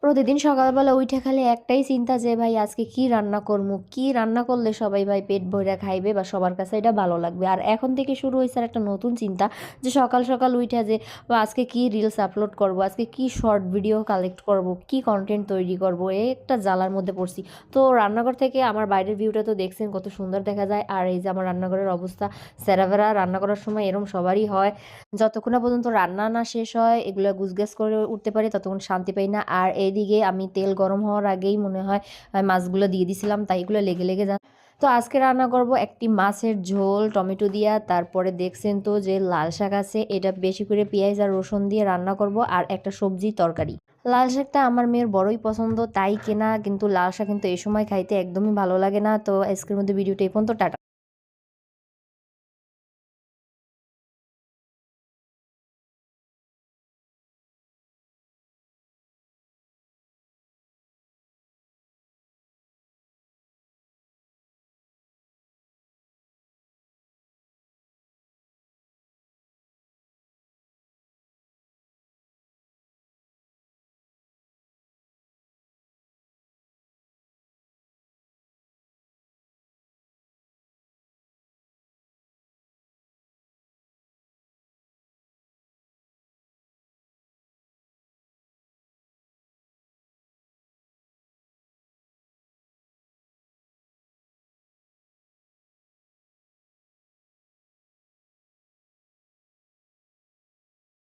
প্রতিদিন সকালবেলা উইঠা খালি একটাই চিন্তা যে ভাই আজকে কি রান্না করবো, কি রান্না করলে সবাই ভাই পেট ভরে খাইবে বা সবার কাছে এটা ভালো লাগবে। আর এখন থেকে শুরু হয়েছে আর একটা নতুন চিন্তা যে সকাল সকাল উইঠা যে বা আজকে কি রিলস আপলোড করব, আজকে কি শর্ট ভিডিও কালেক্ট করব, কি কন্টেন্ট তৈরি করব, এই একটা জ্বালার মধ্যে পড়ছি। তো রান্নাঘর থেকে আমার বাইরের ভিউটা তো দেখছেন কত সুন্দর দেখা যায়। আর এই যে আমার রান্নাঘরের অবস্থা সেরাভেরা, রান্না করার সময় এরম সবারই হয়। যতক্ষণ না পর্যন্ত রান্না না শেষ হয় এগুলো গুছগাছ করে উঠতে পারি ততক্ষণ শান্তি পাই না। আর এইদিকে আমি তেল গরম হওয়ার আগেই মনে হয় মাছগুলো দিয়ে দিছিলাম, তাই এগুলো লেগে লেগে যা। তো আজকে রান্না করব একটি মাছের ঝোল টমেটো দিয়া, তারপরে দেখছেন তো যে লাল শাক আছে, এটা বেশি করে পেঁয়াজ আর রসুন দিয়ে রান্না করব, আর একটা সবজি তরকারি। লাল শাকটা আমার মেয়ের বড়ই পছন্দ তাই কেনা, কিন্তু লাল শাক কিন্তু এই সময় খাইতে একদমই ভালো লাগে না। তো আজকের মধ্যে ভিডিওটা এই পর্যন্ত, টাটা।